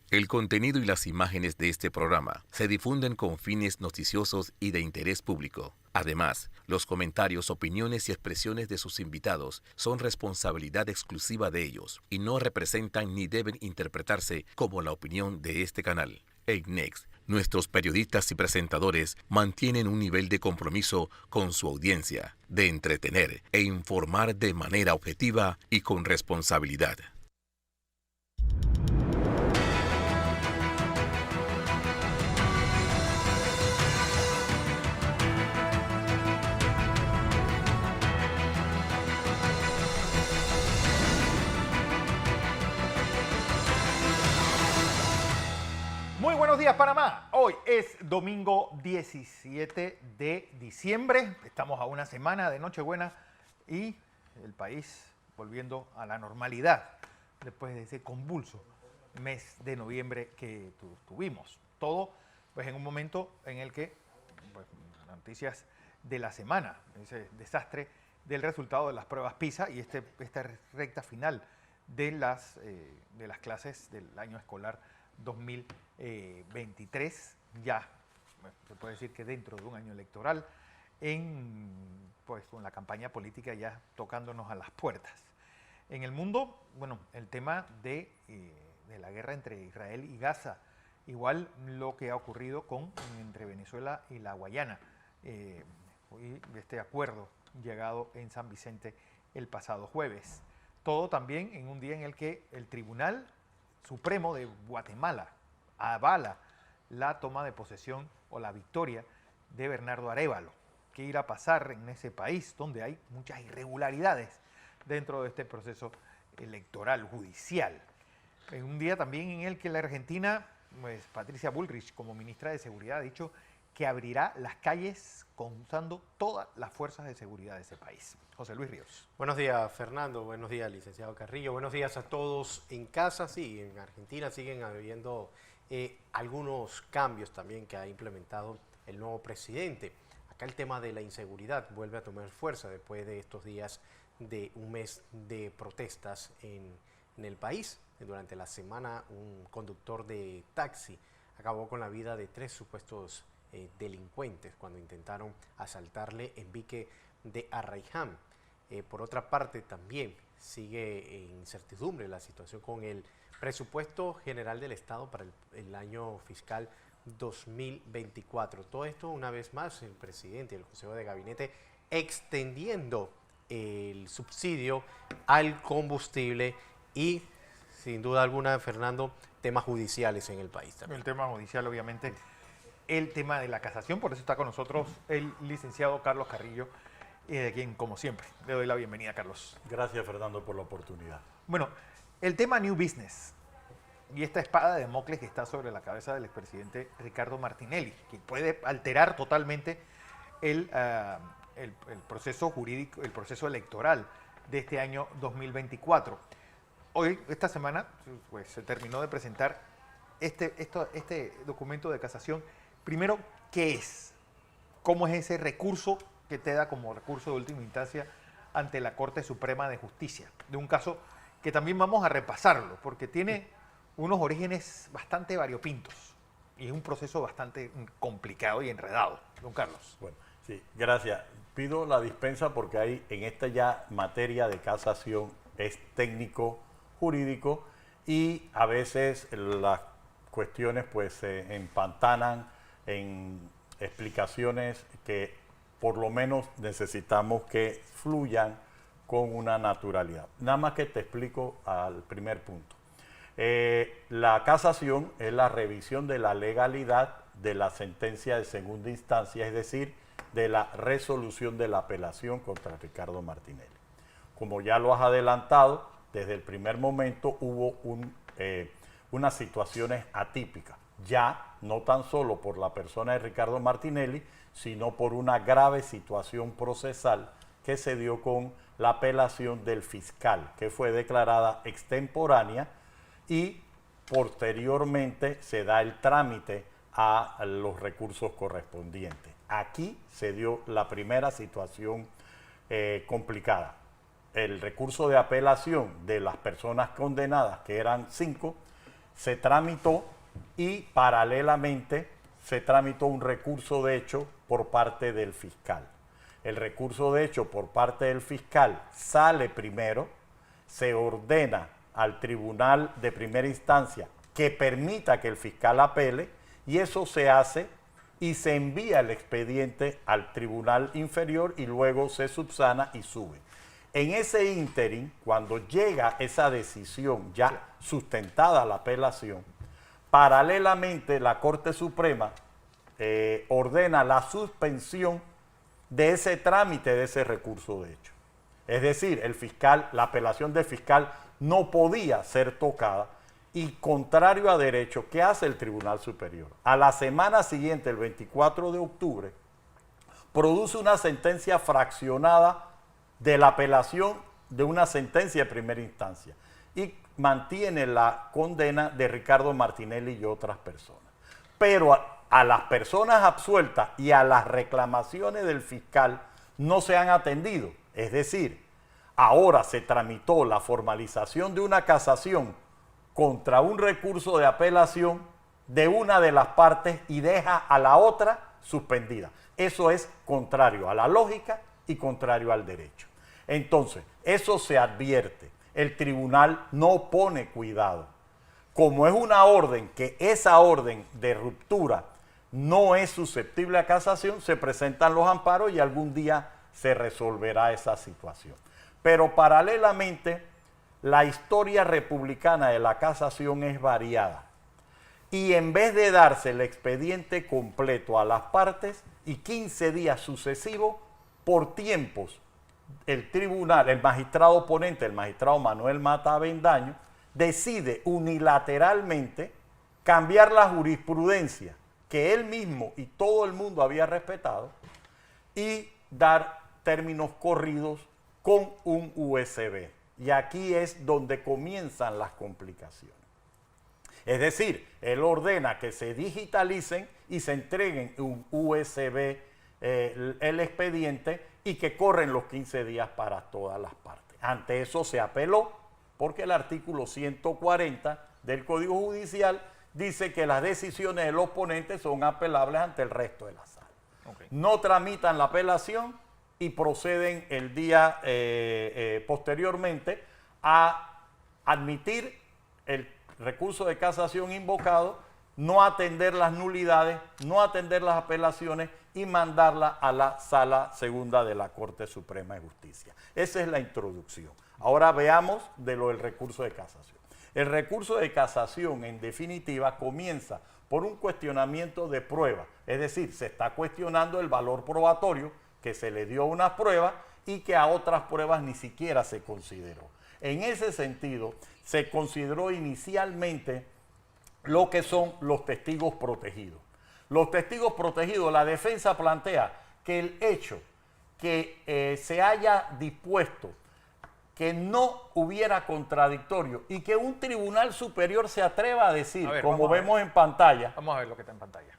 El contenido y las imágenes de este programa se difunden con fines noticiosos y de interés público. Además, los comentarios, opiniones y expresiones de sus invitados son responsabilidad exclusiva de ellos y no representan ni deben interpretarse como la opinión de este canal. En Next, nuestros periodistas y presentadores mantienen un nivel de compromiso con su audiencia, de entretener e informar de manera objetiva y con responsabilidad. Muy buenos días, Panamá. Hoy es domingo 17 de diciembre. Estamos a una semana de Nochebuena y el país volviendo a la normalidad después de ese convulso mes de noviembre que tuvimos. Todo pues en un momento en el que pues, noticias de la semana, ese desastre del resultado de las pruebas PISA y esta recta final de las clases del año escolar 2023, ya se puede decir que dentro de un año electoral, pues con la campaña política ya tocándonos a las puertas. En el mundo, bueno, el tema de la guerra entre Israel y Gaza, igual lo que ha ocurrido entre Venezuela y la Guayana, y este acuerdo llegado en San Vicente el pasado jueves. Todo también en un día en el que el Tribunal Supremo de Guatemala avala la toma de posesión o la victoria de Bernardo Arévalo. ¿Qué irá a pasar en ese país donde hay muchas irregularidades dentro de este proceso electoral, judicial? En un día también en el que la Argentina, pues Patricia Bullrich como ministra de Seguridad ha dicho que abrirá las calles usando todas las fuerzas de seguridad de ese país. José Luis Ríos. Buenos días, Fernando. Buenos días, licenciado Carrillo. Buenos días a todos en casa. Sí, en Argentina siguen habiendo algunos cambios también que ha implementado el nuevo presidente. Acá el tema de la inseguridad vuelve a tomar fuerza después de estos días de un mes de protestas en el país. Durante la semana, un conductor de taxi acabó con la vida de 3 supuestos delincuentes cuando intentaron asaltarle en Vique de Arraiján. Por otra parte, también sigue en incertidumbre la situación con el presupuesto general del Estado para el año fiscal 2024. Todo esto, una vez más, el presidente y el Consejo de Gabinete extendiendo el subsidio al combustible y, sin duda alguna, Fernando, temas judiciales en el país también. El tema judicial, obviamente, el tema de la casación, por eso está con nosotros el licenciado Carlos Carrillo, a quien, como siempre, le doy la bienvenida, Carlos. Gracias, Fernando, por la oportunidad. Bueno, el tema New Business y esta espada de Damocles que está sobre la cabeza del expresidente Ricardo Martinelli, que puede alterar totalmente el proceso jurídico, el proceso electoral de este año 2024. Hoy, esta semana, pues, se terminó de presentar este documento de casación. Primero, ¿qué es? ¿Cómo es ese recurso que te da como recurso de última instancia ante la Corte Suprema de Justicia? De un caso que también vamos a repasarlo, porque tiene unos orígenes bastante variopintos y es un proceso bastante complicado y enredado. Don Carlos. Bueno, sí, gracias. Pido la dispensa porque hay en esta ya materia de casación es técnico jurídico y a veces las cuestiones pues se empantanan en explicaciones que por lo menos necesitamos que fluyan con una naturalidad. Nada más que te explico al primer punto. La casación es la revisión de la legalidad de la sentencia de segunda instancia, es decir, de la resolución de la apelación contra Ricardo Martinelli. Como ya lo has adelantado, desde el primer momento hubo unas situaciones atípicas, ya no tan solo por la persona de Ricardo Martinelli, sino por una grave situación procesal que se dio con la apelación del fiscal, que fue declarada extemporánea y posteriormente se da el trámite a los recursos correspondientes. Aquí se dio la primera situación complicada. El recurso de apelación de las personas condenadas, que eran 5, se tramitó y paralelamente se tramitó un recurso de hecho por parte del fiscal. El recurso de hecho por parte del fiscal sale primero, se ordena al tribunal de primera instancia que permita que el fiscal apele y eso se hace y se envía el expediente al tribunal inferior y luego se subsana y sube. En ese ínterin, cuando llega esa decisión ya sustentada la apelación, paralelamente la Corte Suprema ordena la suspensión de ese trámite de ese recurso de hecho. Es decir, el fiscal, la apelación del fiscal no podía ser tocada y contrario a derecho, ¿qué hace el Tribunal Superior? A la semana siguiente, el 24 de octubre, produce una sentencia fraccionada de la apelación de una sentencia de primera instancia y mantiene la condena de Ricardo Martinelli y otras personas. Pero a las personas absueltas y a las reclamaciones del fiscal no se han atendido. Es decir, ahora se tramitó la formalización de una casación contra un recurso de apelación de una de las partes y deja a la otra suspendida. Eso es contrario a la lógica y contrario al derecho. Entonces, eso se advierte. El tribunal no pone cuidado. Como es una orden, que esa orden de ruptura no es susceptible a casación, se presentan los amparos y algún día se resolverá esa situación. Pero paralelamente, la historia republicana de la casación es variada. Y en vez de darse el expediente completo a las partes y 15 días sucesivos, por tiempos, el tribunal, el magistrado ponente, el magistrado Manuel Mata Avendaño, decide unilateralmente cambiar la jurisprudencia que él mismo y todo el mundo había respetado y dar términos corridos con un USB. Y aquí es donde comienzan las complicaciones. Es decir, él ordena que se digitalicen y se entreguen un USB el expediente y que corren los 15 días para todas las partes. Ante eso se apeló porque el artículo 140 del Código Judicial dice que las decisiones de los ponentes son apelables ante el resto de la sala. Okay. No tramitan la apelación y proceden el día posteriormente a admitir el recurso de casación invocado, no atender las nulidades, no atender las apelaciones y mandarla a la Sala Segunda de la Corte Suprema de Justicia. Esa es la introducción. Ahora veamos de lo del recurso de casación. El recurso de casación, en definitiva, comienza por un cuestionamiento de prueba, es decir, se está cuestionando el valor probatorio que se le dio a unas pruebas y que a otras pruebas ni siquiera se consideró. En ese sentido, se consideró inicialmente lo que son los testigos protegidos. Los testigos protegidos, la defensa plantea que el hecho que se haya dispuesto que no hubiera contradictorio y que un tribunal superior se atreva a decir, como vemos en pantalla. Vamos a ver lo que está en pantalla.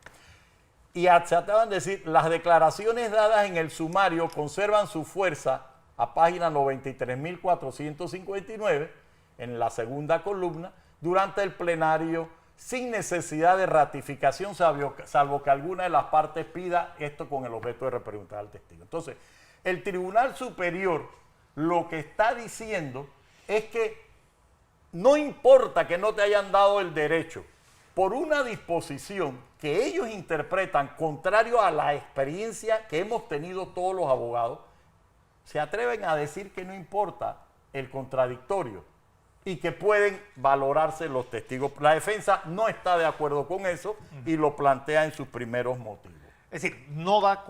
Y se atrevan a decir, las declaraciones dadas en el sumario conservan su fuerza a página 93.459, en la segunda columna, durante el plenario, sin necesidad de ratificación, salvo que alguna de las partes pida esto con el objeto de repreguntar al testigo. Entonces, el Tribunal Superior lo que está diciendo es que no importa que no te hayan dado el derecho, por una disposición que ellos interpretan contrario a la experiencia que hemos tenido todos los abogados, se atreven a decir que no importa el contradictorio y que pueden valorarse los testigos. La defensa no está de acuerdo con eso y lo plantea en sus primeros motivos. Es decir, no da,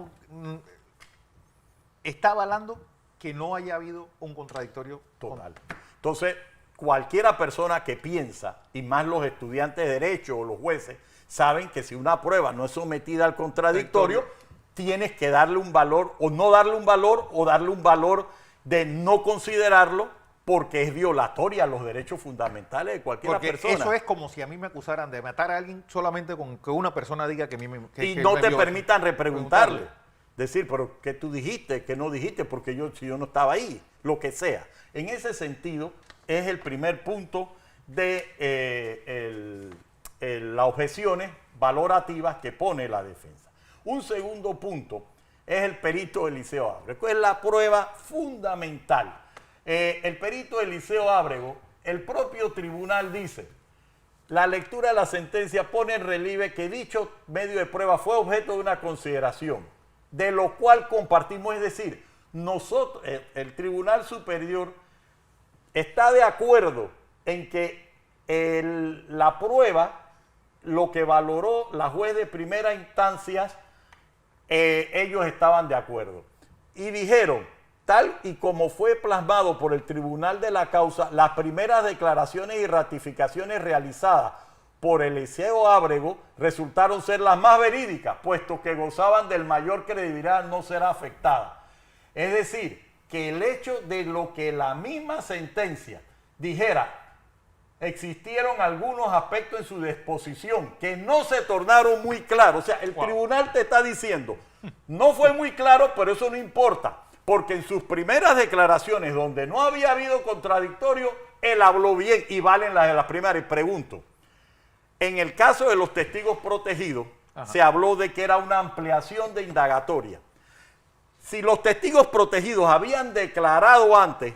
está avalando que no haya habido un contradictorio total. Entonces, cualquiera persona que piensa, y más los estudiantes de Derecho o los jueces, saben que si una prueba no es sometida al contradictorio, tienes que darle un valor, o no darle un valor, o darle un valor de no considerarlo, porque es violatoria a los derechos fundamentales de cualquier persona. Eso es como si a mí me acusaran de matar a alguien solamente con que una persona diga que a mí me... y no te permitan repreguntarle. Decir, pero ¿qué tú dijiste? ¿Qué no dijiste? Porque si yo no estaba ahí, lo que sea. En ese sentido, es el primer punto de las objeciones valorativas que pone la defensa. Un segundo punto es el perito Eliseo Ábrego, es la prueba fundamental. El perito Eliseo Ábrego, el propio tribunal dice, la lectura de la sentencia pone en relieve que dicho medio de prueba fue objeto de una consideración, de lo cual compartimos, es decir, nosotros, el Tribunal Superior está de acuerdo en que la prueba, lo que valoró la juez de primera instancia, ellos estaban de acuerdo. Y dijeron, tal y como fue plasmado por el tribunal de la causa, las primeras declaraciones y ratificaciones realizadas por Eliseo Ábrego resultaron ser las más verídicas, puesto que gozaban del mayor credibilidad no será afectada. Es decir, que el hecho de lo que la misma sentencia dijera, existieron algunos aspectos en su disposición que no se tornaron muy claros. O sea, el tribunal te está diciendo, no fue muy claro, pero eso no importa, porque en sus primeras declaraciones, donde no había habido contradictorio, él habló bien y valen las de las primeras. Y pregunto, en el caso de los testigos protegidos, se habló de que era una ampliación de indagatoria. Si los testigos protegidos habían declarado antes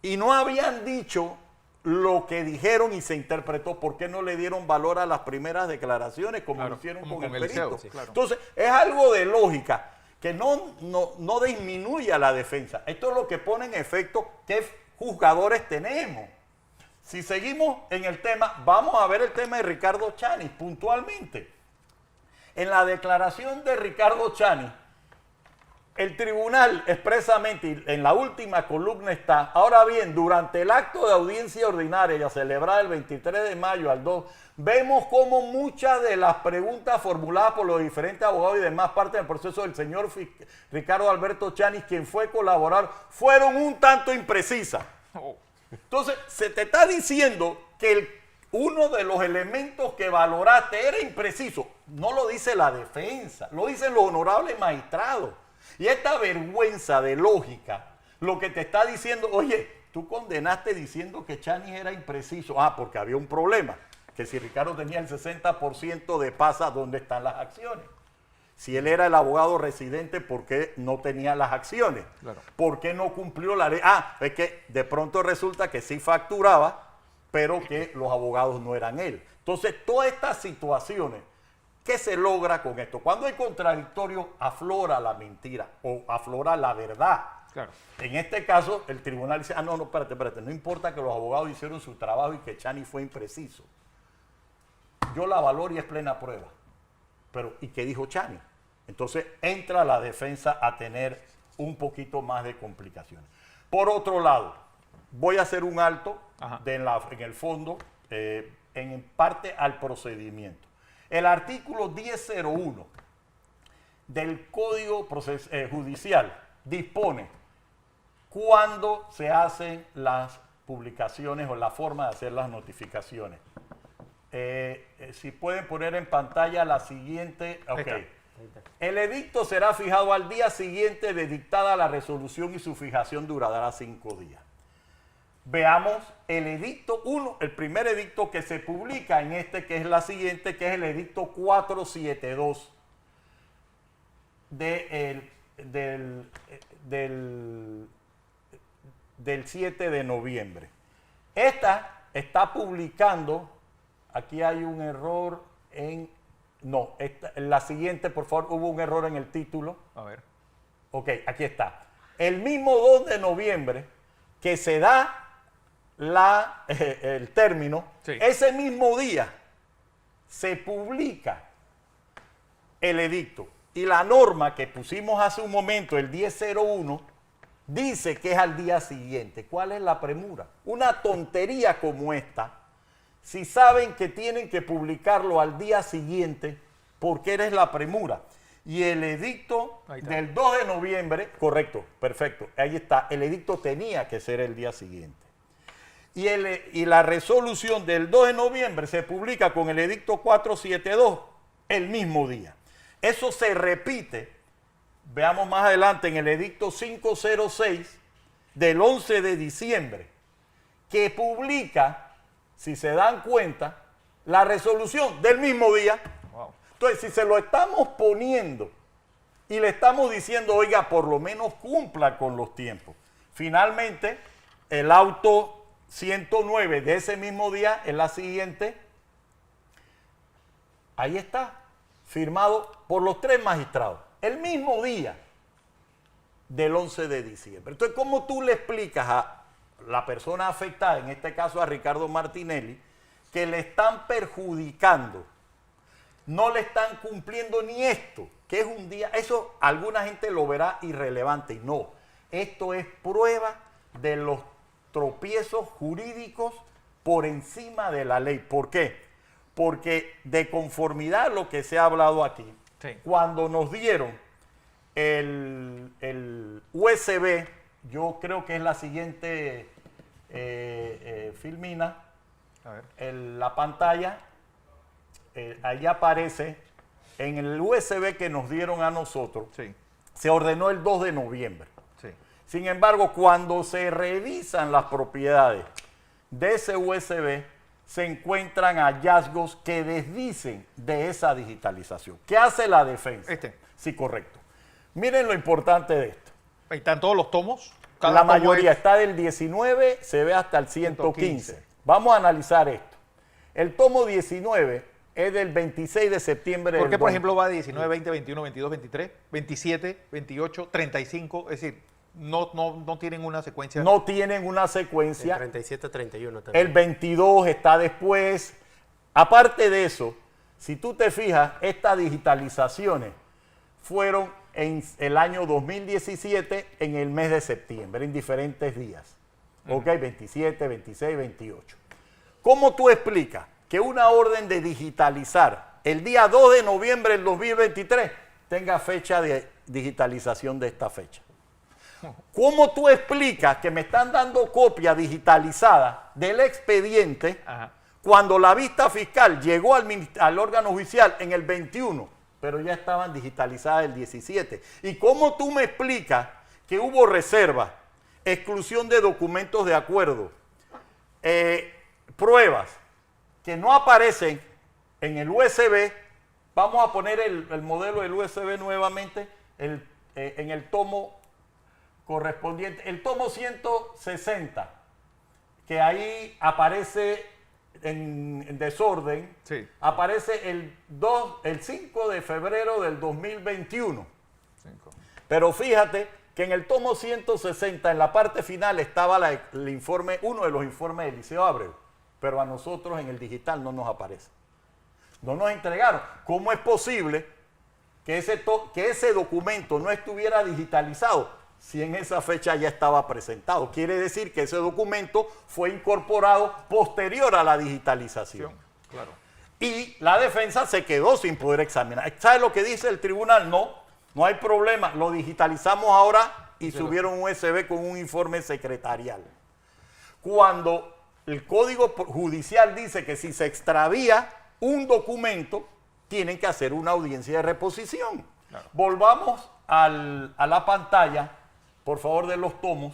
y no habían dicho lo que dijeron y se interpretó, ¿por qué no le dieron valor a las primeras declaraciones como lo hicieron con el perito? Sí, claro. Entonces, es algo de lógica que no disminuye a la defensa. Esto es lo que pone en efecto qué juzgadores tenemos. Si seguimos en el tema, vamos a ver el tema de Ricardo Chanis puntualmente. En la declaración de Ricardo Chanis, el tribunal expresamente, y en la última columna está, ahora bien, durante el acto de audiencia ordinaria ya celebrada el 23 de mayo al 2, vemos cómo muchas de las preguntas formuladas por los diferentes abogados y demás partes del proceso del señor Ricardo Alberto Chanis, quien fue colaborador, fueron un tanto imprecisas. Entonces, se te está diciendo que uno de los elementos que valoraste era impreciso. No lo dice la defensa, lo dicen los honorables magistrados. Y esta vergüenza de lógica, lo que te está diciendo, oye, tú condenaste diciendo que Chanis era impreciso. Ah, porque había un problema, que si Ricardo tenía el 60% de pasa, ¿dónde están las acciones? Si él era el abogado residente, ¿por qué no tenía las acciones? Claro. ¿Por qué no cumplió la ley? Ah, es que de pronto resulta que sí facturaba, pero que los abogados no eran él. Entonces, todas estas situaciones, ¿qué se logra con esto? Cuando hay contradictorio, aflora la mentira o aflora la verdad. Claro. En este caso, el tribunal dice, no, espérate, no importa que los abogados hicieron su trabajo y que Chanis fue impreciso. Yo la valoro y es plena prueba. Pero, ¿y qué dijo Chanis? Entonces, entra la defensa a tener un poquito más de complicaciones. Por otro lado, voy a hacer un alto en el fondo, en parte al procedimiento. El artículo 1001 del Código Judicial dispone cuándo se hacen las publicaciones o la forma de hacer las notificaciones. Si pueden poner en pantalla la siguiente. Okay. El edicto será fijado al día siguiente de dictada la resolución y su fijación durará 5 días. Veamos el edicto 1, el primer edicto que se publica en este, que es la siguiente, que es el edicto 472 del 7 de noviembre. Esta está publicando, aquí hay un error en, no, la siguiente, por favor, hubo un error en el título. A ver. Ok, aquí está. El mismo 2 de noviembre que se da el término, sí, ese mismo día se publica el edicto. Y la norma que pusimos hace un momento, el 1001, dice que es al día siguiente. ¿Cuál es la premura? Una tontería como esta, si saben que tienen que publicarlo al día siguiente, ¿por qué eres la premura? Y el edicto del 2 de noviembre, correcto, perfecto, ahí está, el edicto tenía que ser el día siguiente. Y la resolución del 2 de noviembre se publica con el edicto 472 el mismo día. Eso se repite, veamos más adelante, en el edicto 506 del 11 de diciembre, que publica si se dan cuenta, la resolución del mismo día. Wow. Entonces, si se lo estamos poniendo y le estamos diciendo, oiga, por lo menos cumpla con los tiempos. Finalmente, el auto 109 de ese mismo día, en la siguiente, ahí está, firmado por los 3 magistrados, el mismo día del 11 de diciembre. Entonces, ¿cómo tú le explicas a la persona afectada, en este caso a Ricardo Martinelli, que le están perjudicando, no le están cumpliendo ni esto, que es un día, eso alguna gente lo verá irrelevante, y no, esto es prueba de los tropiezos jurídicos por encima de la ley. ¿Por qué? Porque de conformidad a lo que se ha hablado aquí, Sí. cuando nos dieron el USB, yo creo que es la siguiente filmina, A ver. la pantalla, ahí aparece, en el USB que nos dieron a nosotros, Sí, se ordenó el 2 de noviembre. sí. Sin embargo, cuando se revisan las propiedades de ese USB, se encuentran hallazgos que desdicen de esa digitalización. ¿Qué hace la defensa? Sí, correcto. Miren lo importante de esto. Ahí están todos los tomos. La tomo mayoría es- está del 19, se ve hasta el 115. 115. Vamos a analizar esto. El tomo 19 es del 26 de septiembre ¿Por del qué, por 2000. ejemplo, va 19, 20, 21, 22, 23, 27, 28, 35? Es decir, no tienen una secuencia. No tienen una El secuencia. 37-31 también. El 22 está después. Aparte de eso, si tú te fijas, estas digitalizaciones fueron en el año 2017, en el mes de septiembre, en diferentes días. Ok, 27, 26, 28. ¿Cómo tú explicas que una orden de digitalizar el día 2 de noviembre del 2023 tenga fecha de digitalización de esta fecha? ¿Cómo tú explicas que me están dando copia digitalizada del expediente Ajá. cuando la vista fiscal llegó al órgano judicial en el 21, pero ya estaban digitalizadas el 17? ¿Y cómo tú me explicas que hubo reserva, exclusión de documentos de acuerdo, pruebas que no aparecen en el USB? Vamos a poner el modelo del USB nuevamente en el tomo correspondiente, el tomo 160, que ahí aparece en desorden, Sí. aparece el 5 de febrero del 2021. 5. Pero fíjate que en el tomo 160, en la parte final, estaba el informe, uno de los informes de Eliseo Abreu, pero a nosotros en el digital no nos aparece. No nos entregaron. ¿Cómo es posible que ese documento no estuviera digitalizado si en esa fecha ya estaba presentado? Quiere decir que ese documento fue incorporado posterior a la digitalización. Claro. Y la defensa se quedó sin poder examinar. ¿Sabe lo que dice el tribunal? No hay problema, lo digitalizamos ahora y subieron un USB con un informe secretarial. Cuando el Código Judicial dice que si se extravía un documento, tienen que hacer una audiencia de reposición. Claro. Volvamos a la pantalla, por favor, de los tomos,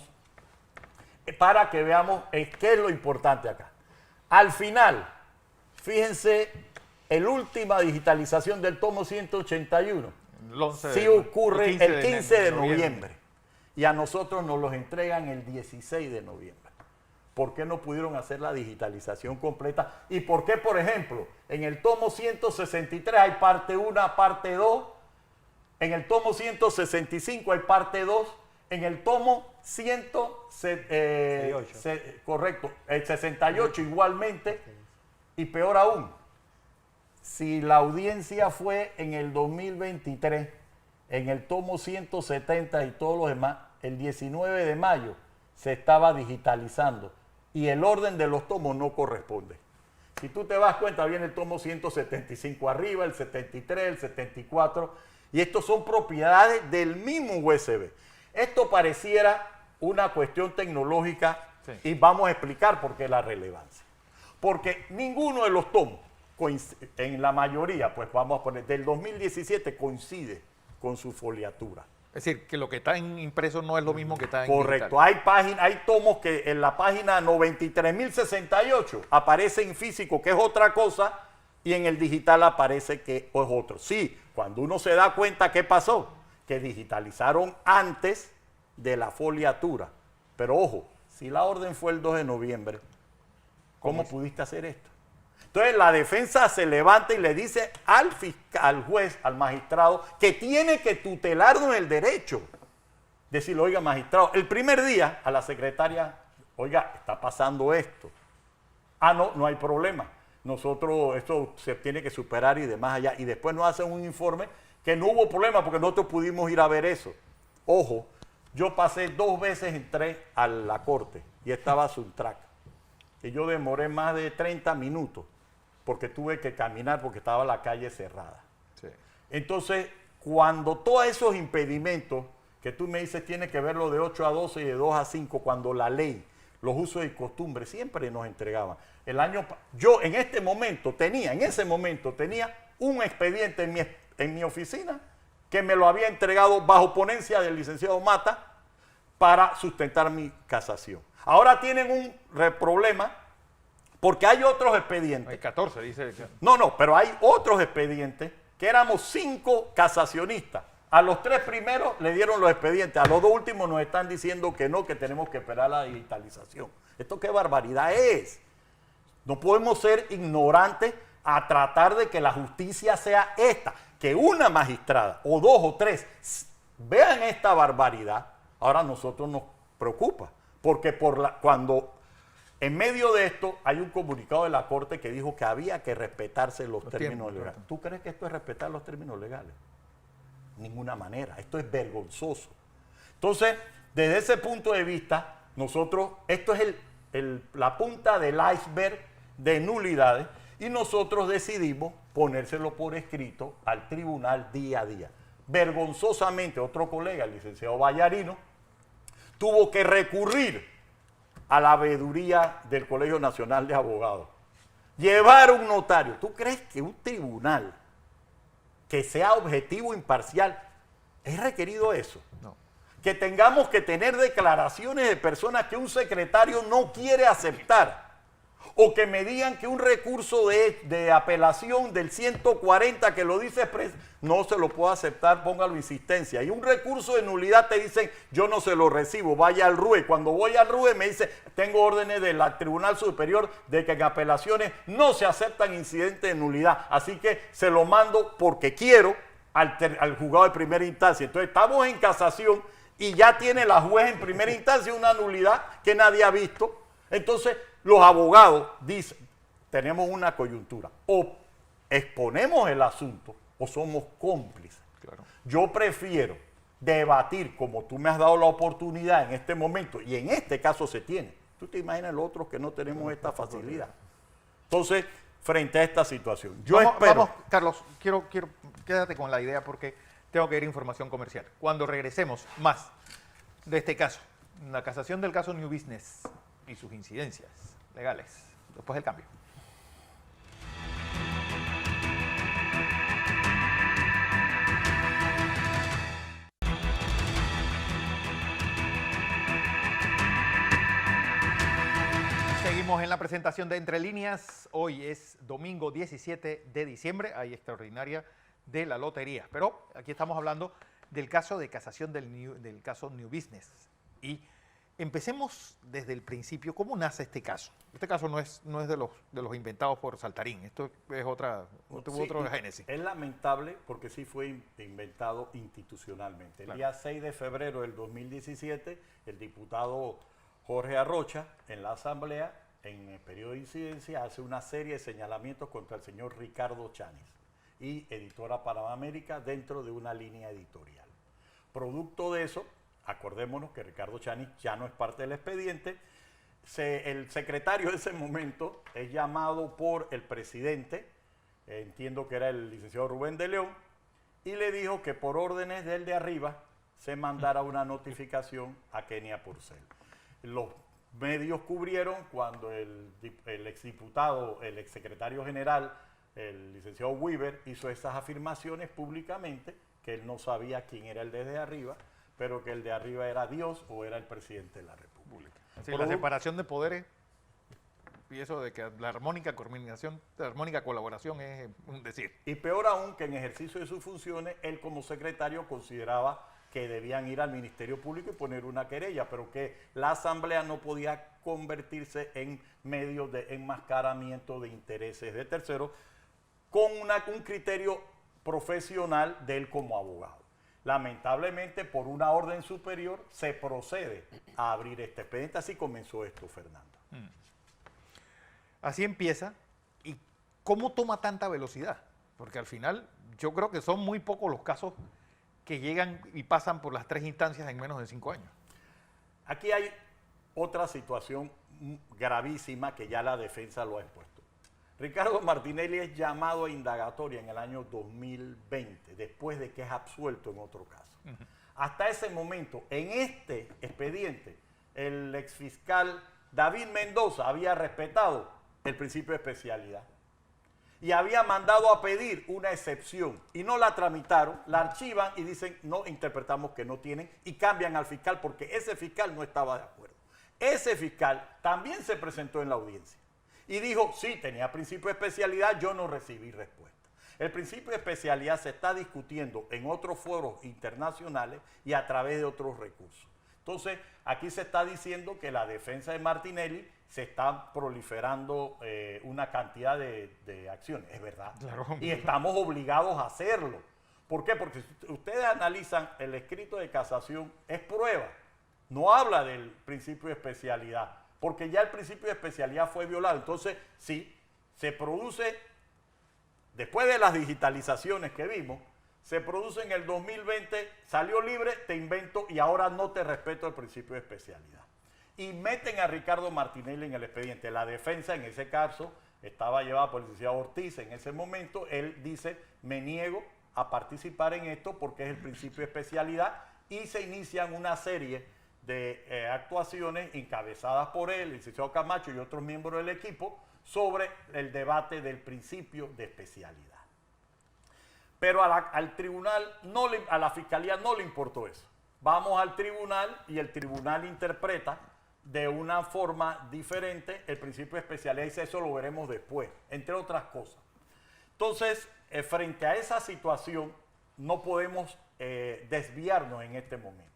para que veamos qué es lo importante acá. Al final, fíjense, la última digitalización del tomo 181 El 11 sí de- ocurre el 15 de noviembre. noviembre y a nosotros nos los entregan el 16 de noviembre. ¿Por qué no pudieron hacer la digitalización completa? ¿Y por qué, por ejemplo, en el tomo 163 hay parte 1, parte 2, en el tomo 165 hay parte 2, en el tomo 68 igualmente, y peor aún, si la audiencia fue en el 2023, en el tomo 170 y todos los demás, el 19 de mayo se estaba digitalizando y el orden de los tomos no corresponde. Si tú te das cuenta, viene el tomo 175 arriba, el 73, el 74, y estos son propiedades del mismo USB. Esto pareciera una cuestión tecnológica, Sí. y vamos a explicar por qué la relevancia. Porque ninguno de los tomos, en la mayoría, pues vamos a poner, del 2017 coincide con su foliatura. Es decir, que lo que está en impreso no es lo mismo que está en Correcto. digital. Hay páginas, hay tomos que en la página 93.068 aparece en físico, que es otra cosa, y en el digital aparece que es otro. Sí, cuando uno se da cuenta, ¿qué pasó? Que digitalizaron antes de la foliatura. Pero ojo, si la orden fue el 2 de noviembre, ¿cómo pudiste hacer esto? Entonces la defensa se levanta y le dice al fiscal, al juez, al magistrado, que tiene que tutelarnos el derecho. Decirle, oiga, magistrado, el primer día a la secretaria, oiga, está pasando esto. Ah, no, no hay problema. Nosotros, esto se tiene que superar y demás allá. Y después nos hacen un informe que no hubo problema porque nosotros pudimos ir a ver eso. Ojo, yo pasé 2 veces, entré a la corte y estaba Suntrack. Y yo demoré más de 30 minutos porque tuve que caminar porque estaba la calle cerrada. Sí. Entonces, cuando todos esos impedimentos que tú me dices tiene que verlo de 8 a 12 y de 2 a 5, cuando la ley, los usos y costumbres siempre nos entregaban. Yo en ese momento tenía un expediente en mi oficina que me lo había entregado bajo ponencia del licenciado Mata para sustentar mi casación. Ahora tienen un problema porque hay otros expedientes. Hay 14, dice. No, pero hay otros expedientes que éramos 5 casacionistas. A los 3 primeros le dieron los expedientes, a los 2 últimos nos están diciendo que no, que tenemos que esperar la digitalización. ¿Esto qué barbaridad es? No podemos ser ignorantes a tratar de que la justicia sea esta, que una magistrada o 2 o 3 vean esta barbaridad. Ahora a nosotros nos preocupa, porque cuando en medio de esto hay un comunicado de la Corte que dijo que había que respetarse los términos legales. ¿Tú crees que esto es respetar los términos legales? Ninguna manera, esto es vergonzoso. Entonces, desde ese punto de vista, nosotros, esto es la punta del iceberg de nulidades y nosotros decidimos ponérselo por escrito al tribunal día a día. Vergonzosamente, otro colega, el licenciado Vallarino, tuvo que recurrir a la veeduría del Colegio Nacional de Abogados. Llevar un notario. ¿Tú crees que un tribunal que sea objetivo e imparcial es requerido eso? No. Que tengamos que tener declaraciones de personas que un secretario no quiere aceptar, o que me digan que un recurso de apelación del 140 que lo dice no se lo puedo aceptar, póngalo insistencia. Y un recurso de nulidad te dicen, yo no se lo recibo, vaya al RUE. Cuando voy al RUE me dice, tengo órdenes del Tribunal Superior de que en apelaciones no se aceptan incidentes de nulidad. Así que se lo mando porque quiero al juzgado de primera instancia. Entonces estamos en casación y ya tiene la juez en primera instancia una nulidad que nadie ha visto. Entonces los abogados dicen, tenemos una coyuntura, o exponemos el asunto o somos cómplices. Claro. Yo prefiero debatir como tú me has dado la oportunidad en este momento, y en este caso se tiene. Tú te imaginas los otros que no tenemos esta facilidad. Entonces, frente a esta situación, yo espero... Vamos, Carlos, quiero quédate con la idea porque tengo que ir a información comercial. Cuando regresemos más de este caso, la casación del caso New Business y sus incidencias legales, después del cambio. Seguimos en la presentación de Entre Líneas. Hoy es domingo 17 de diciembre. Hay extraordinaria de la lotería. Pero aquí estamos hablando del caso de casación del caso New Business. Y empecemos desde el principio. ¿Cómo nace este caso? Este caso no es de los inventados por Saltarín. Esto es otro génesis. Es lamentable porque sí fue inventado institucionalmente. El día 6 de febrero del 2017, el diputado Jorge Arrocha, en la Asamblea, en el periodo de incidencia, hace una serie de señalamientos contra el señor Ricardo Chanis y Editora Panamérica dentro de una línea editorial. Producto de eso, acordémonos que Ricardo Chanis ya no es parte del expediente. El secretario de ese momento es llamado por el presidente, entiendo que era el licenciado Rubén de León, y le dijo que por órdenes del de arriba se mandara una notificación a Kenia Porcel. Los medios cubrieron cuando el exdiputado, el exsecretario general, el licenciado Weaver, hizo esas afirmaciones públicamente que él no sabía quién era el desde arriba, pero que el de arriba era Dios o era el presidente de la República. Sí, la separación de poderes y eso de que la armónica coordinación, la armónica colaboración es un decir. Y peor aún que en ejercicio de sus funciones, él como secretario consideraba que debían ir al Ministerio Público y poner una querella, pero que la Asamblea no podía convertirse en medio de enmascaramiento de intereses de terceros con un criterio profesional de él como abogado. Lamentablemente, por una orden superior, se procede a abrir este expediente. Así comenzó esto, Fernando. Así empieza. ¿Y cómo toma tanta velocidad? Porque al final yo creo que son muy pocos los casos que llegan y pasan por las 3 instancias en menos de 5 años. Aquí hay otra situación gravísima que ya la defensa lo ha expuesto. Ricardo Martinelli es llamado a indagatoria en el año 2020, después de que es absuelto en otro caso. Hasta ese momento, en este expediente, el exfiscal David Mendoza había respetado el principio de especialidad y había mandado a pedir una excepción y no la tramitaron, la archivan y dicen no, interpretamos que no tienen y cambian al fiscal porque ese fiscal no estaba de acuerdo. Ese fiscal también se presentó en la audiencia y dijo, sí, tenía principio de especialidad, yo no recibí respuesta. El principio de especialidad se está discutiendo en otros foros internacionales y a través de otros recursos. Entonces, aquí se está diciendo que la defensa de Martinelli se está proliferando una cantidad de acciones. Es verdad. Claro. Y estamos obligados a hacerlo. ¿Por qué? Porque si ustedes analizan el escrito de casación, es prueba. No habla del principio de especialidad, porque ya el principio de especialidad fue violado. Entonces, sí, se produce, después de las digitalizaciones que vimos, se produce en el 2020, salió libre, te invento y ahora no te respeto el principio de especialidad. Y meten a Ricardo Martinelli en el expediente. La defensa en ese caso estaba llevada por el licenciado Ortiz en ese momento. Él dice, me niego a participar en esto porque es el principio de especialidad y se inician una serie de actuaciones encabezadas por él, el licenciado Camacho y otros miembros del equipo sobre el debate del principio de especialidad. Pero al tribunal, a la fiscalía no le importó eso. Vamos al tribunal y el tribunal interpreta de una forma diferente el principio de especialidad y dice, eso lo veremos después, entre otras cosas. Entonces, frente a esa situación, no podemos desviarnos en este momento.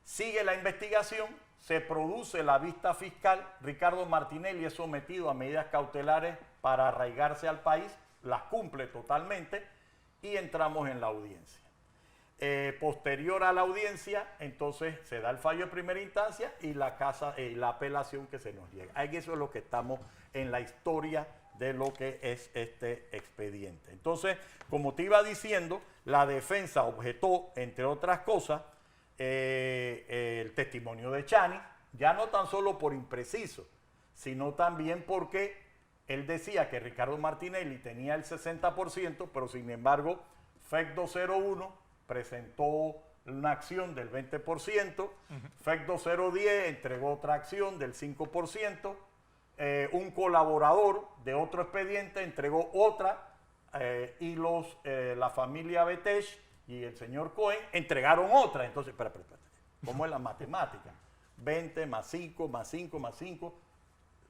Sigue la investigación, se produce la vista fiscal, Ricardo Martinelli es sometido a medidas cautelares para arraigarse al país, las cumple totalmente y entramos en la audiencia. Posterior a la audiencia, entonces se da el fallo de primera instancia y la apelación que se nos llega. Ahí eso es lo que estamos en la historia de lo que es este expediente. Entonces, como te iba diciendo, la defensa objetó, entre otras cosas, el testimonio de Chani, ya no tan solo por impreciso, sino también porque él decía que Ricardo Martinelli tenía el 60%, pero sin embargo, FEC 201 presentó una acción del 20%, FEC 2010 entregó otra acción del 5%, un colaborador de otro expediente entregó otra, y la familia Betech y el señor Cohen entregaron otra. Entonces, espera. ¿Cómo es la matemática? 20 más 5 más 5 más 5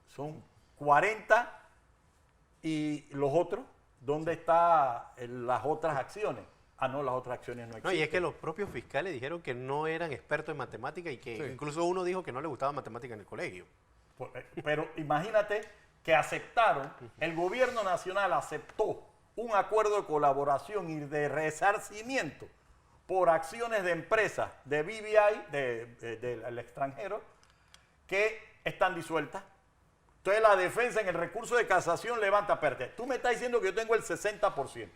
son 40. ¿Y los otros? ¿Dónde están las otras acciones? Ah, no, las otras acciones no existen. No, y es que los propios fiscales dijeron que no eran expertos en matemática y que incluso uno dijo que no le gustaba matemática en el colegio. Pero imagínate que aceptaron, el gobierno nacional aceptó un acuerdo de colaboración y de resarcimiento por acciones de empresas de BVI, del extranjero, que están disueltas. Entonces la defensa en el recurso de casación levanta pérdida. Tú me estás diciendo que yo tengo el 60%,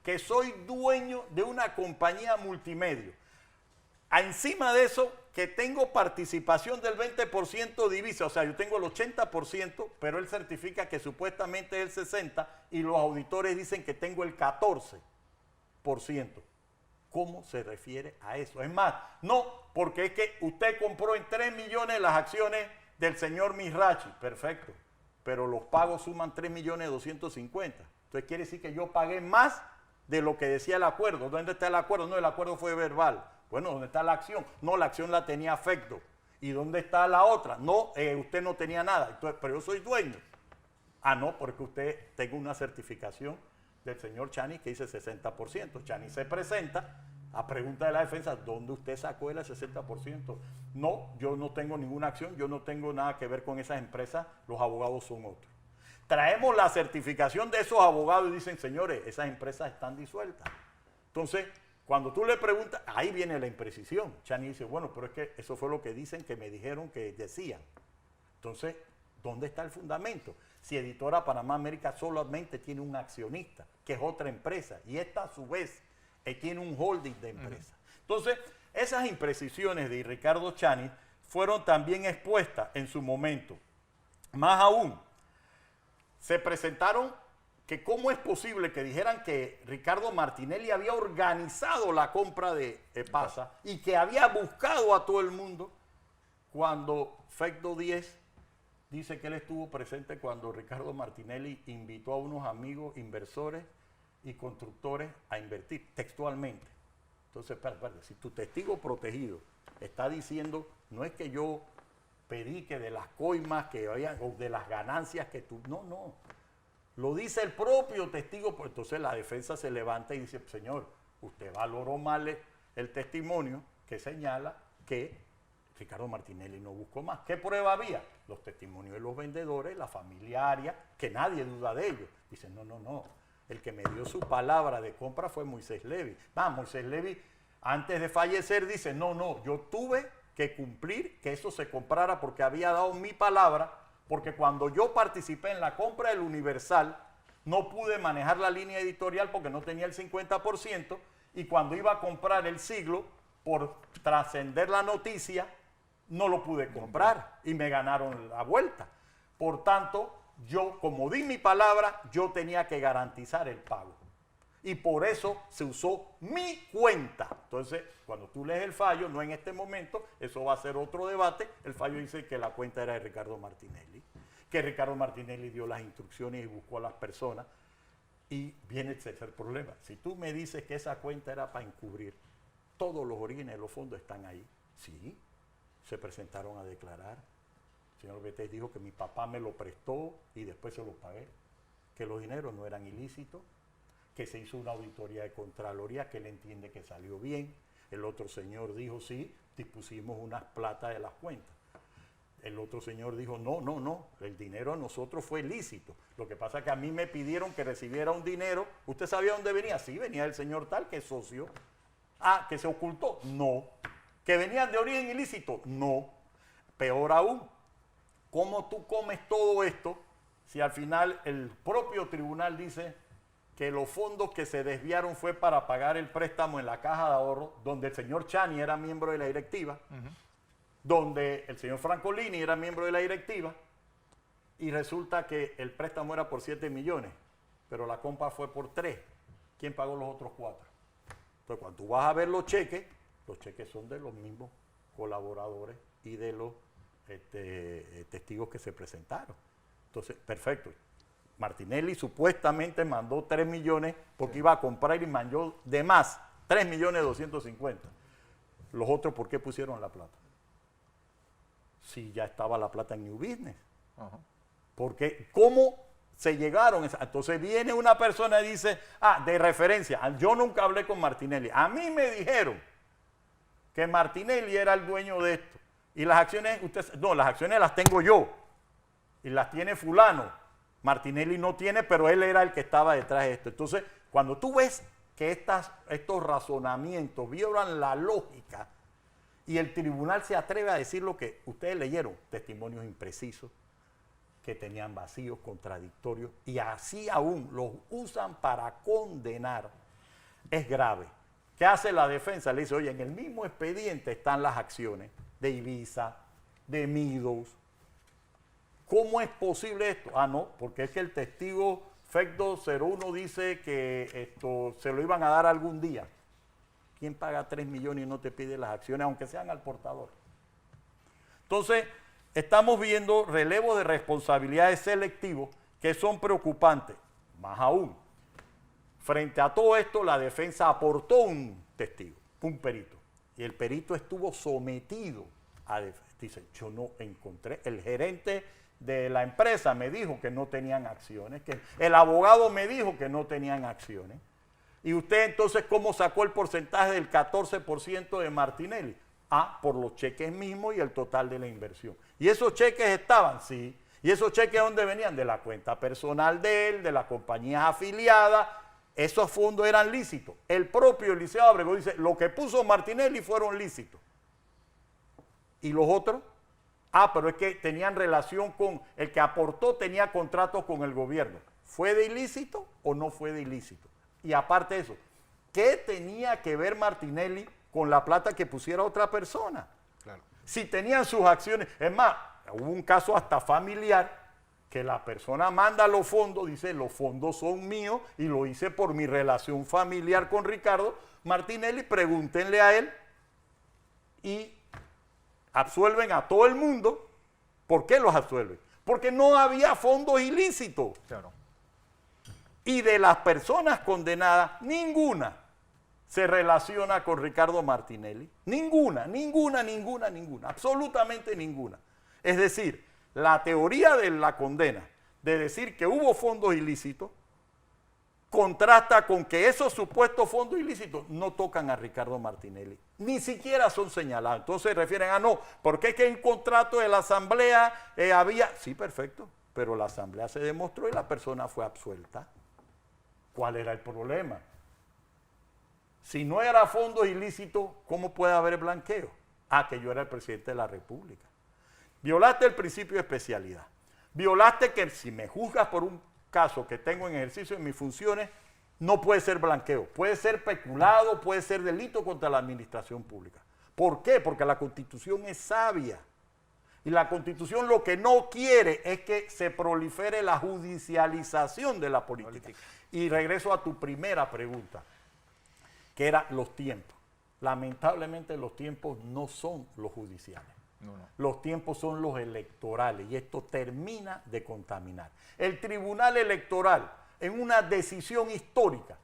que soy dueño de una compañía multimedia. Encima de eso, que tengo participación del 20% divisa, o sea, yo tengo el 80%, pero él certifica que supuestamente es el 60% y los auditores dicen que tengo el 14%. ¿Cómo se refiere a eso? Es más, no, porque es que usted compró en 3 millones las acciones del señor Mizrachi, perfecto, pero los pagos suman 3.250.000. Entonces quiere decir que yo pagué más de lo que decía el acuerdo. ¿Dónde está el acuerdo? No, el acuerdo fue verbal. Bueno, ¿dónde está la acción? No, la acción la tenía Fecdo. ¿Y dónde está la otra? No, usted no tenía nada. Entonces, pero yo soy dueño. Ah, no, porque usted tenga una certificación del señor Chani que dice 60%. Chani se presenta a pregunta de la defensa, ¿dónde usted sacó el 60%? No, yo no tengo ninguna acción, yo no tengo nada que ver con esas empresas, los abogados son otros. Traemos la certificación de esos abogados y dicen, señores, esas empresas están disueltas. Entonces, cuando tú le preguntas, ahí viene la imprecisión. Chani dice, bueno, pero es que eso fue lo que dicen, que me dijeron que decían. Entonces, ¿dónde está el fundamento? Si Editora Panamá América solamente tiene un accionista, que es otra empresa, y esta a su vez tiene un holding de empresas. Entonces, esas imprecisiones de Ricardo Chani fueron también expuestas en su momento. Más aún, se presentaron que cómo es posible que dijeran que Ricardo Martinelli había organizado la compra de PASA y que había buscado a todo el mundo, cuando Fecdo 10 dice que él estuvo presente cuando Ricardo Martinelli invitó a unos amigos inversores y constructores a invertir, textualmente. Entonces, espérate, si tu testigo protegido está diciendo, no es que yo pedí que de las coimas que habían, o de las ganancias que tú, no, lo dice el propio testigo, pues entonces la defensa se levanta y dice, señor, usted valoró mal el testimonio que señala que Ricardo Martinelli no buscó más. ¿Qué prueba había? Los testimonios de los vendedores, la familiaria, que nadie duda de ellos. Dicen, no, el que me dio su palabra de compra fue Moisés Levy. Moisés Levy, antes de fallecer, dice, no, yo tuve que cumplir que eso se comprara porque había dado mi palabra, porque cuando yo participé en la compra del Universal, no pude manejar la línea editorial porque no tenía el 50%, y cuando iba a comprar el Siglo, por trascender la noticia, no lo pude comprar y me ganaron la vuelta. Por tanto, yo, como di mi palabra, yo tenía que garantizar el pago. Y por eso se usó mi cuenta. Entonces, cuando tú lees el fallo, no en este momento, eso va a ser otro debate. El fallo dice que la cuenta era de Ricardo Martinelli, que Ricardo Martinelli dio las instrucciones y buscó a las personas. Y viene el tercer problema. Si tú me dices que esa cuenta era para encubrir, todos los orígenes de los fondos están ahí. Sí, se presentaron a declarar. El señor Betés dijo que mi papá me lo prestó y después se lo pagué, que los dineros no eran ilícitos, que se hizo una auditoría de Contraloría, que él entiende que salió bien. El otro señor dijo, sí, dispusimos unas plata de las cuentas. El otro señor dijo, no, el dinero a nosotros fue lícito. Lo que pasa es que a mí me pidieron que recibiera un dinero. ¿Usted sabía dónde venía? Sí, venía del señor tal, que es socio. Ah, que se ocultó. No. ¿Que venían de origen ilícito? No. Peor aún, ¿cómo tú comes todo esto si al final el propio tribunal dice que los fondos que se desviaron fue para pagar el préstamo en la caja de ahorro, donde el señor Chani era miembro de la directiva, donde el señor Francolini era miembro de la directiva, y resulta que el préstamo era por 7 millones, pero la compra fue por 3. ¿Quién pagó los otros 4? Entonces, cuando tú vas a ver los cheques son de los mismos colaboradores y de los testigos que se presentaron. Entonces, perfecto. Martinelli supuestamente mandó 3 millones porque iba a comprar y mandó de más, 3.250.000. Los otros, ¿por qué pusieron la plata? Si ya estaba la plata en New Business. Porque, ¿cómo se llegaron? Entonces viene una persona y dice, de referencia, yo nunca hablé con Martinelli. A mí me dijeron que Martinelli era el dueño de esto. Y las acciones, las acciones las tengo yo. Y las tiene fulano. Martinelli no tiene, pero él era el que estaba detrás de esto. Entonces, cuando tú ves que estos razonamientos violan la lógica y el tribunal se atreve a decir lo que ustedes leyeron, testimonios imprecisos, que tenían vacíos, contradictorios, y así aún los usan para condenar, es grave. ¿Qué hace la defensa? Le dice, oye, en el mismo expediente están las acciones de Ibiza, de Meadows. ¿Cómo es posible esto? No, porque es que el testigo Fecdo 01 dice que esto se lo iban a dar algún día. ¿Quién paga 3 millones y no te pide las acciones, aunque sean al portador? Entonces, estamos viendo relevos de responsabilidades selectivos que son preocupantes. Más aún, Frente a todo esto, la defensa aportó un testigo, un perito. Y el perito estuvo sometido a defensa. Dice, yo no encontré, el gerente de la empresa me dijo que no tenían acciones, que el abogado me dijo que no tenían acciones. Y usted entonces, ¿cómo sacó el porcentaje del 14% de Martinelli? Ah, por los cheques mismos y el total de la inversión. ¿Y esos cheques estaban? Sí. ¿Y esos cheques dónde venían? De la cuenta personal de él, de las compañías afiliadas. Esos fondos eran lícitos. El propio Eliseo Ábrego dice, lo que puso Martinelli fueron lícitos. ¿Y los otros? Ah, pero es que tenían relación con, el que aportó tenía contratos con el gobierno. ¿Fue de ilícito o no fue de ilícito? Y aparte de eso, ¿qué tenía que ver Martinelli con la plata que pusiera otra persona? Claro. Si tenían sus acciones, es más, hubo un caso hasta familiar que la persona manda los fondos, dice, los fondos son míos y lo hice por mi relación familiar con Ricardo Martinelli, pregúntenle a él y absuelven a todo el mundo. ¿Por qué los absuelven? Porque no había fondos ilícitos. Claro. Y de las personas condenadas, ninguna se relaciona con Ricardo Martinelli. Ninguna, absolutamente ninguna. Es decir, la teoría de la condena, de decir que hubo fondos ilícitos, contrasta con que esos supuestos fondos ilícitos no tocan a Ricardo Martinelli, ni siquiera son señalados. Entonces se refieren a no, porque es que en contrato de la asamblea había, sí, perfecto, pero la asamblea se demostró y la persona fue absuelta. ¿Cuál era el problema? Si no era fondos ilícitos, ¿cómo puede haber blanqueo? Ah, que yo era el presidente de la República. Violaste el principio de especialidad. Violaste que si me juzgas por un caso que tengo en ejercicio de mis funciones, no puede ser blanqueo. Puede ser peculado, puede ser delito contra la administración pública. ¿Por qué? Porque la Constitución es sabia. Y la Constitución lo que no quiere es que se prolifere la judicialización de la política. Y regreso a tu primera pregunta, que era los tiempos. Lamentablemente los tiempos no son los judiciales. No. Los tiempos son los electorales y esto termina de contaminar. El Tribunal Electoral, en una decisión histórica,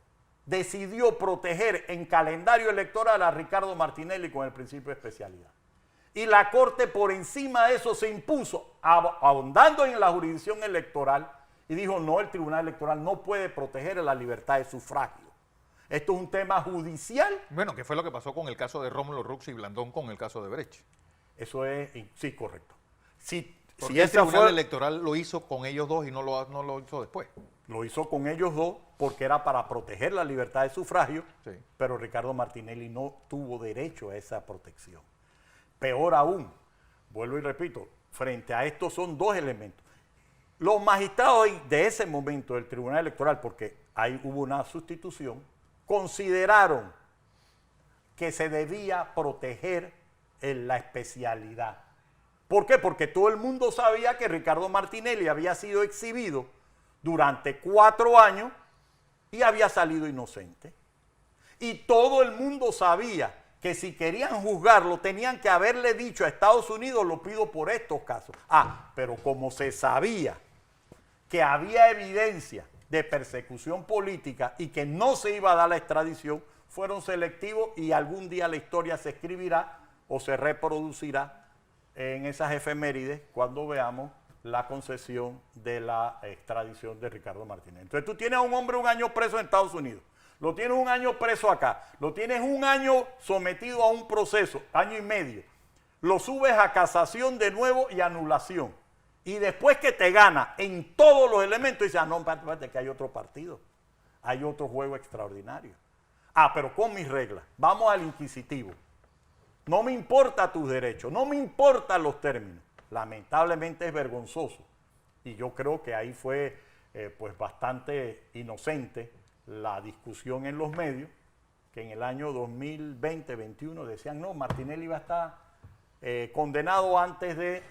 decidió proteger en calendario electoral a Ricardo Martinelli con el principio de especialidad. Y la Corte por encima de eso se impuso, ahondando en la jurisdicción electoral, y dijo, no, el Tribunal Electoral no puede proteger la libertad de sufragio. Esto es un tema judicial. Bueno, ¿qué fue lo que pasó con el caso de Rómulo Rux y Blandón con el caso de Brecht? Eso es, sí, correcto. Si el Tribunal Electoral lo hizo con ellos dos y no lo hizo después. Lo hizo con ellos dos porque era para proteger la libertad de sufragio, sí. Pero Ricardo Martinelli no tuvo derecho a esa protección. Peor aún, vuelvo y repito, frente a esto son dos elementos. Los magistrados de ese momento del Tribunal Electoral, porque ahí hubo una sustitución, consideraron que se debía proteger la especialidad. ¿Por qué? Porque todo el mundo sabía que Ricardo Martinelli había sido exhibido durante 4 años y había salido inocente. Y todo el mundo sabía que si querían juzgarlo tenían que haberle dicho a Estados Unidos, lo pido por estos casos. Ah, pero como se sabía que había evidencia de persecución política y que no se iba a dar la extradición, fueron selectivos y algún día la historia se escribirá o se reproducirá en esas efemérides cuando veamos la concesión de la extradición de Ricardo Martinelli. Entonces tú tienes a un hombre 1 año preso en Estados Unidos, lo tienes 1 año preso acá, lo tienes 1 año sometido a un proceso, 1 año y medio, lo subes a casación de nuevo y anulación. Y después que te gana en todos los elementos, dices, ah, no, espérate, que hay otro partido, hay otro juego extraordinario. Ah, pero con mis reglas, vamos al inquisitivo. No me importa tus derechos, no me importan los términos. Lamentablemente es vergonzoso. Y yo creo que ahí fue pues bastante inocente la discusión en los medios, que en el año 2020-21 decían, no, Martinelli va a estar condenado antes de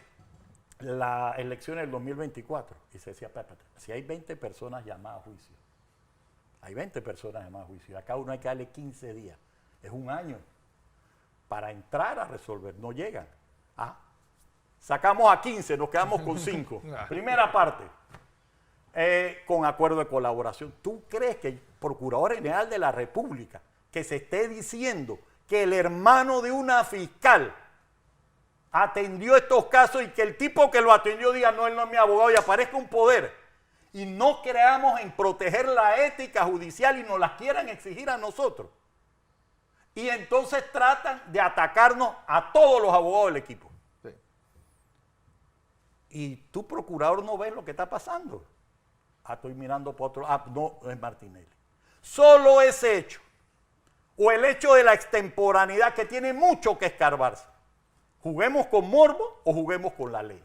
la elección del 2024. Y se decía, espérate, si hay 20 personas llamadas a juicio, hay 20 personas llamadas a juicio, a cada uno hay que darle 15 días, es 1 año. Para entrar a resolver, no llegan. Ah, sacamos a 15, nos quedamos con 5. Primera parte, con acuerdo de colaboración. ¿Tú crees que Procurador General de la República que se esté diciendo que el hermano de una fiscal atendió estos casos y que el tipo que lo atendió diga, no, él no es mi abogado y aparezca un poder. Y no creamos en proteger la ética judicial y nos las quieran exigir a nosotros. Y entonces tratan de atacarnos a todos los abogados del equipo. Sí. Y tú, procurador, no ves lo que está pasando. Estoy mirando para otro. No, es Martinelli. Solo ese hecho, o el hecho de la extemporaneidad, que tiene mucho que escarbarse. Juguemos con morbo o juguemos con la ley.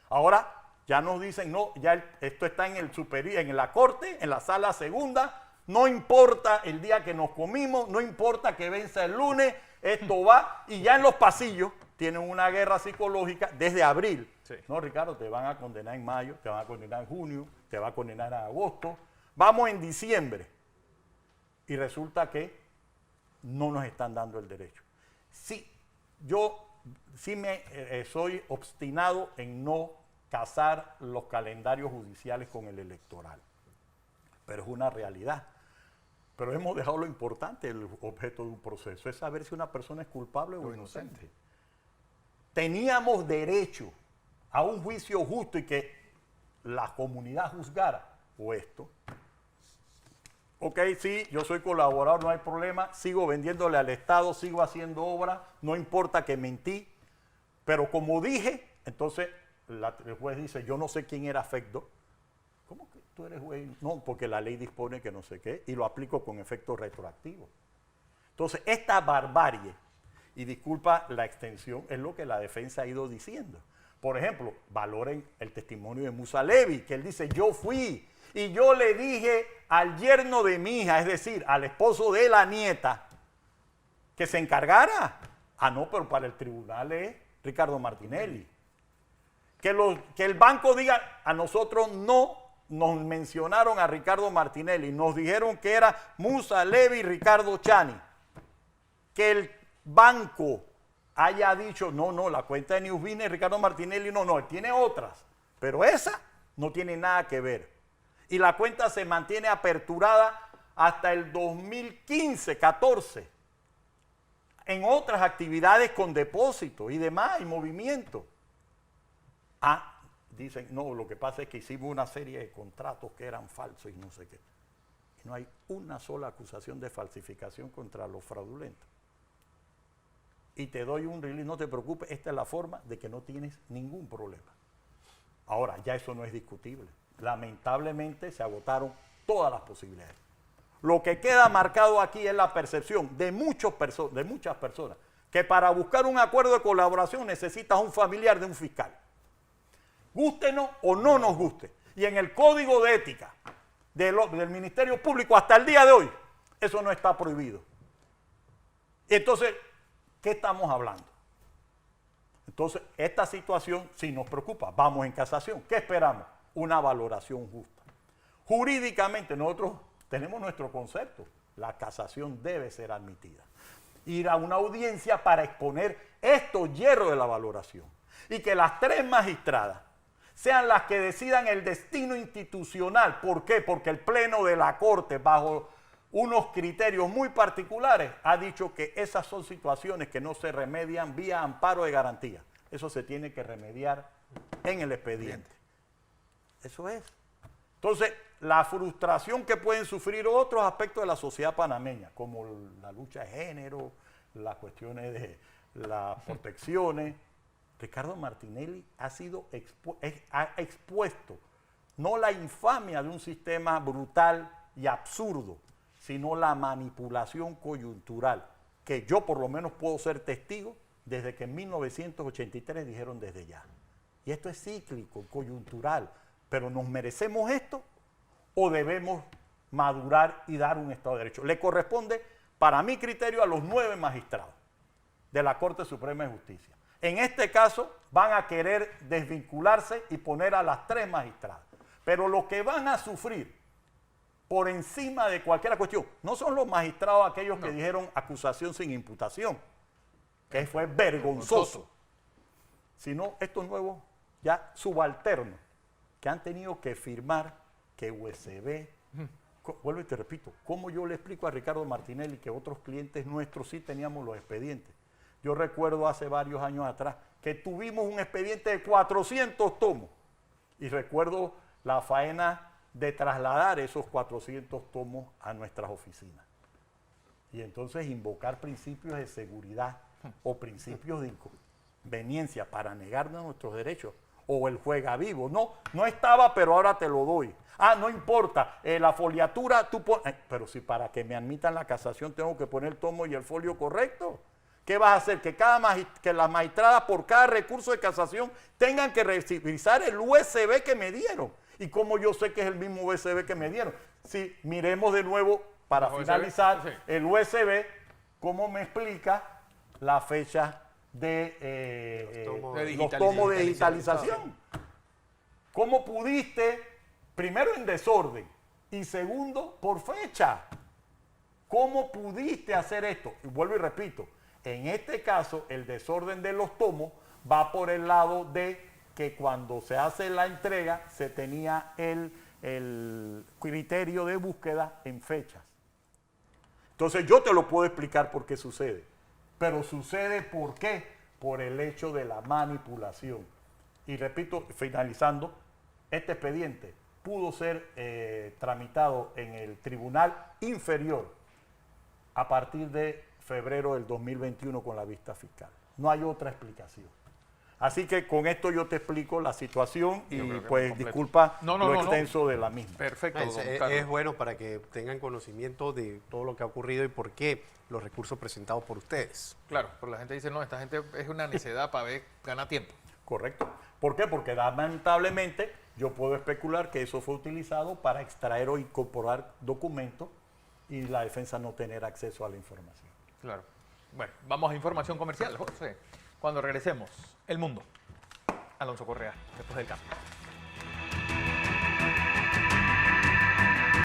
Ahora ya nos dicen, no, ya esto está en el superior, en la corte, en la sala segunda. No importa el día que nos comimos, no importa que venza el lunes, esto va. Y ya en los pasillos tienen una guerra psicológica desde abril. Sí. No, Ricardo, te van a condenar en mayo, te van a condenar en junio, te van a condenar en agosto. Vamos en diciembre. Y resulta que no nos están dando el derecho. Sí, yo sí soy obstinado en no casar los calendarios judiciales con el electoral. Pero es una realidad. Pero hemos dejado lo importante, el objeto de un proceso, es saber si una persona es culpable o inocente. Teníamos derecho a un juicio justo y que la comunidad juzgara, o esto. Ok, sí, yo soy colaborador, no hay problema, sigo vendiéndole al Estado, sigo haciendo obra, no importa que mentí, pero como dije, entonces el juez dice, yo no sé quién era afecto. ¿Cómo que tú eres juez? No, porque la ley dispone que no sé qué, y lo aplico con efecto retroactivo. Entonces, esta barbarie, y disculpa la extensión, es lo que la defensa ha ido diciendo. Por ejemplo, valoren el testimonio de Musa Levy, que él dice, yo fui, y yo le dije al yerno de mi hija, es decir, al esposo de la nieta, que se encargara. No, pero para el tribunal es Ricardo Martinelli. Que el banco diga, a nosotros no nos mencionaron a Ricardo Martinelli, nos dijeron que era Musa Levy y Ricardo Chani. Que el banco haya dicho, no, la cuenta de Newsbusiness Ricardo Martinelli, no, él tiene otras, pero esa no tiene nada que ver. Y la cuenta se mantiene aperturada hasta el 2015-14 en otras actividades con depósitos y demás, y movimiento. Dicen, no, lo que pasa es que hicimos una serie de contratos que eran falsos y no sé qué. Y no hay una sola acusación de falsificación contra los fraudulentos. Y te doy un release, no te preocupes, esta es la forma de que no tienes ningún problema. Ahora, ya eso no es discutible. Lamentablemente se agotaron todas las posibilidades. Lo que queda marcado aquí es la percepción de muchas personas que para buscar un acuerdo de colaboración necesitas un familiar de un fiscal. Gústenos o no nos guste. Y en el Código de Ética del Ministerio Público hasta el día de hoy, eso no está prohibido. Entonces, ¿qué estamos hablando? Entonces, esta situación sí nos preocupa. Vamos en casación. ¿Qué esperamos? Una valoración justa. Jurídicamente nosotros tenemos nuestro concepto. La casación debe ser admitida. Ir a una audiencia para exponer estos hierros de la valoración. Y que las tres magistradas sean las que decidan el destino institucional. ¿Por qué? Porque el Pleno de la Corte, bajo unos criterios muy particulares, ha dicho que esas son situaciones que no se remedian vía amparo de garantía. Eso se tiene que remediar en el expediente. Eso es. Entonces, la frustración que pueden sufrir otros aspectos de la sociedad panameña, como la lucha de género, las cuestiones de las protecciones. Ricardo Martinelli ha sido expuesto no la infamia de un sistema brutal y absurdo, sino la manipulación coyuntural, que yo por lo menos puedo ser testigo desde que en 1983 dijeron desde ya. Y esto es cíclico, coyuntural, pero ¿nos merecemos esto o debemos madurar y dar un Estado de Derecho? Le corresponde, para mi criterio, a los 9 magistrados de la Corte Suprema de Justicia. En este caso van a querer desvincularse y poner a las 3 magistradas. Pero los que van a sufrir por encima de cualquier cuestión no son los magistrados aquellos que dijeron acusación sin imputación, que fue vergonzoso, sino estos nuevos ya subalternos que han tenido que firmar que USB, Vuelvo y te repito, ¿cómo yo le explico a Ricardo Martinelli que otros clientes nuestros sí teníamos los expedientes? Yo recuerdo hace varios años atrás que tuvimos un expediente de 400 tomos y recuerdo la faena de trasladar esos 400 tomos a nuestras oficinas. Y entonces invocar principios de seguridad o principios de inconveniencia para negarnos nuestros derechos. O el juega vivo. No, no estaba, pero ahora te lo doy. Ah, no importa, la foliatura, tú pones... pero si para que me admitan la casación tengo que poner el tomo y el folio correcto. ¿Qué vas a hacer? Que las magistradas por cada recurso de casación tengan que revisar el USB que me dieron. ¿Y cómo yo sé que es el mismo USB que me dieron? Si miremos de nuevo, para finalizar, sí. el USB, ¿cómo me explica la fecha de los tomos de digitalización? ¿Cómo pudiste, primero en desorden y segundo por fecha? ¿Cómo pudiste hacer esto? Y vuelvo y repito, en este caso el desorden de los tomos va por el lado de que cuando se hace la entrega se tenía el criterio de búsqueda en fechas. Entonces yo te lo puedo explicar por qué sucede. Pero sucede ¿por qué? Por el hecho de la manipulación. Y repito, finalizando, este expediente pudo ser tramitado en el tribunal inferior a partir de febrero del 2021 con la vista fiscal. No hay otra explicación. Así que con esto yo te explico la situación y pues disculpa lo extenso de la misma. Perfecto. Es bueno para que tengan conocimiento de todo lo que ha ocurrido y por qué los recursos presentados por ustedes. Claro, pero la gente dice, no, esta gente es una necedad para ver, gana tiempo. Correcto. ¿Por qué? Porque lamentablemente yo puedo especular que eso fue utilizado para extraer o incorporar documentos y la defensa no tener acceso a la información. Claro. Bueno, vamos a información comercial, José. Cuando regresemos, El Mundo. Alonso Correa, después del cambio.